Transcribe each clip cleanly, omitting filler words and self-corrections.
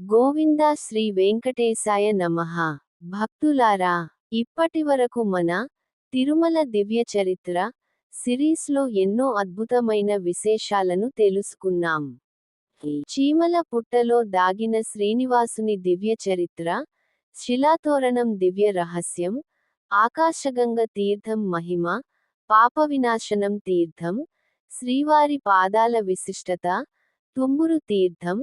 గోవింద శ్రీ వెంకటేశాయ నమః. భక్తులారా, ఇప్పటివరకు మన తిరుమల దివ్య చరిత్ర సిరీస్లో ఎన్నో అద్భుతమైన విశేషాలను తెలుసుకున్నాం. చీమల పుట్టలో దాగిన శ్రీనివాసుని దివ్య చరిత్ర, శిలాతోరణం దివ్య రహస్యం, ఆకాశగంగ తీర్థం మహిమ, పాపవినాశనం తీర్థం, శ్రీవారి పాదాల విశిష్టత, తుమ్మూరు తీర్థం,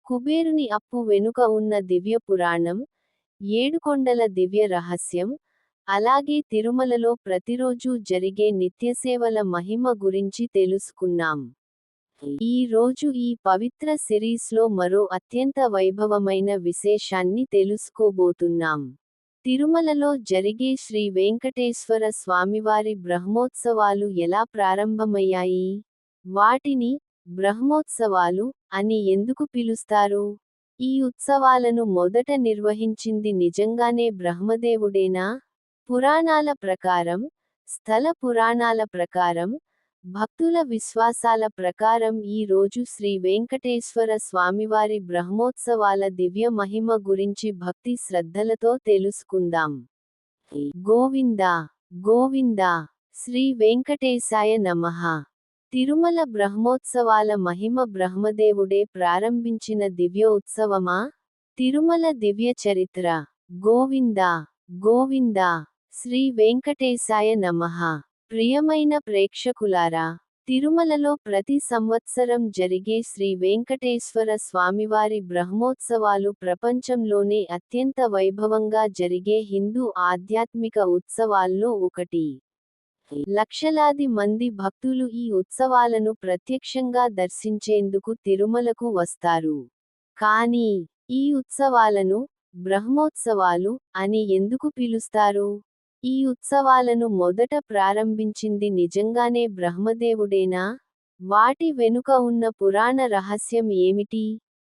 కుబేరుని అప్పు వెనుక ఉన్న దివ్య పురాణం, ఏడుకొండల దివ్య రహస్యం, అలాగే తిరుమలలో ప్రతిరోజూ జరిగే నిత్యసేవల మహిమ గురించి తెలుసుకున్నాం. ఈ రోజు ఈ పవిత్ర సిరీస్లో మరో అత్యంత వైభవమైన విశేషాన్ని తెలుసుకోబోతున్నాం. తిరుమలలో జరిగే శ్రీ వెంకటేశ్వర స్వామివారి బ్రహ్మోత్సవాలు ఎలా ప్రారంభమయ్యాయి? వాటిని బ్రహ్మోత్సవాలు అని ఎందుకు పిలుస్తారు? ఈ ఉత్సవాలను మొదట నిర్వహించింది నిజంగానే బ్రహ్మదేవుడేనా? పురాణాల ప్రకారం, స్థల పురాణాల ప్రకారం, భక్తుల విశ్వాసాల ప్రకారం ఈ రోజు శ్రీ వెంకటేశ్వర స్వామివారి బ్రహ్మోత్సవాల దివ్య మహిమ గురించి భక్తి శ్రద్ధలతో తెలుసుకుందాం. గోవిందా గోవిందా శ్రీ వెంకటేశాయ నమః. తిరుమల బ్రహ్మోత్సవాల మహిమ బ్రహ్మదేవుడే ప్రారంభించిన దివ్య ఉత్సవమా? తిరుమల దివ్య చరిత్ర. గోవిందా గోవిందా శ్రీ వెంకటేశాయ నమః. ప్రియమైన ప్రేక్షకులారా, తిరుమలలో ప్రతి సంవత్సరం జరిగే శ్రీ వెంకటేశ్వర స్వామివారి బ్రహ్మోత్సవాలు ప్రపంచంలోనే అత్యంత వైభవంగా జరిగే హిందూ ఆధ్యాత్మిక ఉత్సవాల్లో ఒకటి. లక్షలాది మంది భక్తులు ఈ ఉత్సవాలను ప్రత్యక్షంగా దర్శించేందుకు తిరుమలకు వస్తారు. కానీ, ఈ ఉత్సవాలను బ్రహ్మోత్సవాలు అని ఎందుకు పిలుస్తారు? ఈ ఉత్సవాలను మొదట ప్రారంభించింది నిజంగానే బ్రహ్మదేవుడేనా? వాటి వెనుక ఉన్న పురాణ రహస్యం ఏమిటి?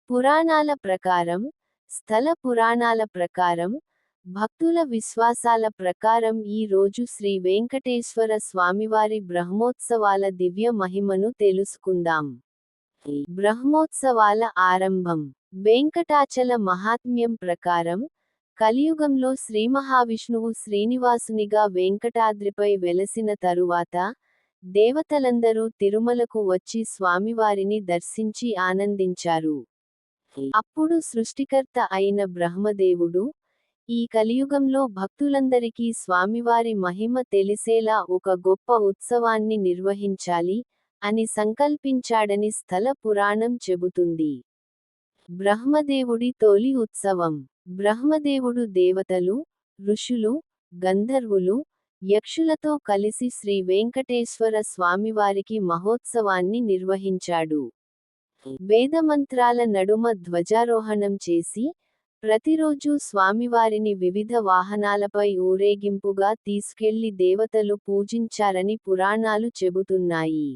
పురాణాల ప్రకారం, స్థల పురాణాల ప్రకారం, భక్తుల విశ్వాసాల ప్రకారం ఈ రోజు శ్రీ వెంకటేశ్వర స్వామివారి బ్రహ్మోత్సవాల దివ్య మహిమను తెలుసుకుందాం. బ్రహ్మోత్సవాల ఆరంభం. వెంకటాచల మహాత్మ్యం ప్రకారం, కలియుగంలో శ్రీమహావిష్ణువు శ్రీనివాసునిగా వెంకటాద్రిపై వెలసిన తరువాత, దేవతలందరూ తిరుమలకు వచ్చి స్వామివారిని దర్శించి ఆనందించారు. అప్పుడు సృష్టికర్త అయిన బ్రహ్మదేవుడు, ఈ కలియుగంలో భక్తులందరికీ స్వామివారి మహిమ తెలిసేలా ఒక గొప్ప ఉత్సవాన్ని నిర్వహించాలి అని సంకల్పించాడని స్థల పురాణం చెబుతుంది. బ్రహ్మదేవుడి తొలి ఉత్సవం. బ్రహ్మదేవుడు దేవతలు, ఋషులు, గంధర్వులు, యక్షులతో కలిసి శ్రీ వెంకటేశ్వర స్వామివారికి మహోత్సవాన్ని నిర్వహించాడు. వేదమంత్రాల నడుమ ధ్వజారోహణం చేసి, ప్రతిరోజూ స్వామివారిని వివిధ వాహనాలపై ఊరేగింపుగా తీసుకెళ్లి దేవతలు పూజించారని పురాణాలు చెబుతున్నాయి.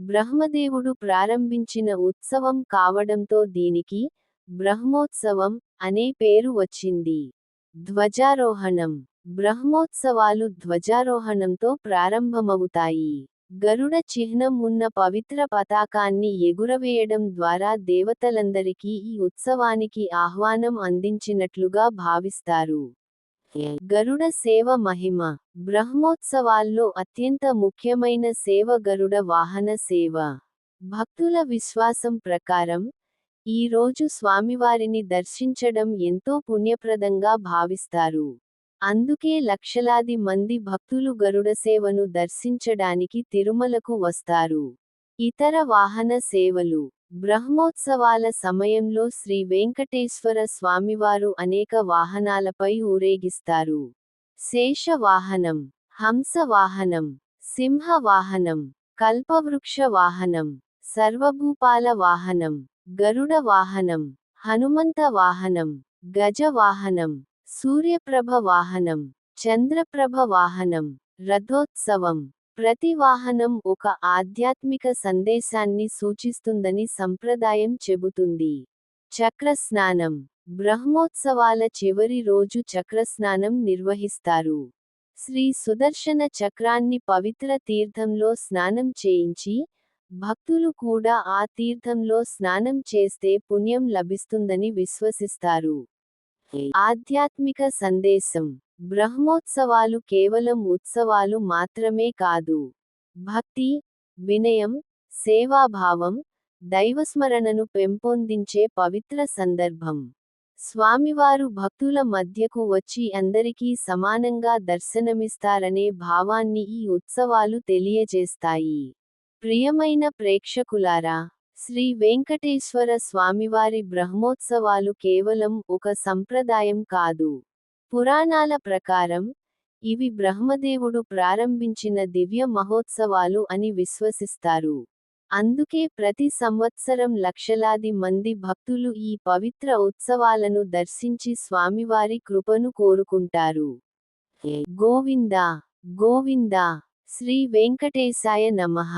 బ్రహ్మదేవుడు ప్రారంభించిన ఉత్సవం కావడంతో దీనికి బ్రహ్మోత్సవం అనే పేరు వచ్చింది. ధ్వజారోహణం. బ్రహ్మోత్సవాలు ధ్వజారోహణంతో ప్రారంభమవుతాయి. గరుడ చిహ్నం ఉన్న పవిత్ర పతాకాన్ని ఎగురవేయడం ద్వారా దేవతలందరికీ ఈ ఉత్సవానికి ఆహ్వానం అందించినట్లుగా భావిస్తారు. గరుడ సేవ మహిమ. బ్రహ్మోత్సవాల్లో అత్యంత ముఖ్యమైన సేవ గరుడ వాహన సేవ. భక్తుల విశ్వాసం ప్రకారం, ఈ రోజు స్వామివారిని దర్శించడం ఎంతో పుణ్యప్రదంగా భావిస్తారు. అందుకే లక్షలాది మంది భక్తులు గరుడసేవను దర్శించడానికి తిరుమలకు వస్తారు. ఇతర వాహన సేవలు. బ్రహ్మోత్సవాల సమయంలో శ్రీ వెంకటేశ్వర స్వామివారు అనేక వాహనాలపై ఊరేగిస్తారు. శేష వాహనం, హంస వాహనం, సింహ వాహనం, కల్పవృక్ష వాహనం, సర్వభూపాల వాహనం, గరుడ వాహనం, హనుమంత వాహనం, గజ వాహనం, సూర్యప్రభ వాహనం, చంద్రప్రభ వాహనం, రథోత్సవం. ప్రతి వాహనం ఒక ఆధ్యాత్మిక సందేశాన్ని సూచిస్తుందని సంప్రదాయం చెబుతుంది. చక్రస్నానం. బ్రహ్మోత్సవాల చివరి రోజు చక్రస్నానం నిర్వహిస్తారు. శ్రీ సుదర్శన చక్రాన్ని పవిత్ర తీర్థంలో స్నానం చేయించి, భక్తులు కూడా ఆ తీర్థంలో స్నానం చేస్తే పుణ్యం లభిస్తుందని విశ్వసిస్తారు. ఆధ్యాత్మిక సందేశం. బ్రహ్మోత్సవాలు కేవలం ఉత్సవాలు మాత్రమే కాదు. భక్తి, వినయం, సేవాభావం, దైవస్మరణను పెంపొందించే పవిత్ర సందర్భం. స్వామివారు భక్తుల మధ్యకు వచ్చి అందరికీ సమానంగా దర్శనమిస్తారనే భావాన్ని ఈ ఉత్సవాలు తెలియజేస్తాయి. ప్రియమైన ప్రేక్షకులారా, శ్రీ వెంకటేశ్వర స్వామివారి బ్రహ్మోత్సవాలు కేవలం ఒక సంప్రదాయం కాదు. పురాణాల ప్రకారం, ఇవి బ్రహ్మదేవుడు ప్రారంభించిన దివ్య మహోత్సవాలు అని విశ్వసిస్తారు. అందుకే ప్రతి సంవత్సరం లక్షలాది మంది భక్తులు ఈ పవిత్ర ఉత్సవాలను దర్శించి స్వామివారి కృపను కోరుకుంటారు. గోవిందా గోవిందా శ్రీ వెంకటేశాయ నమః.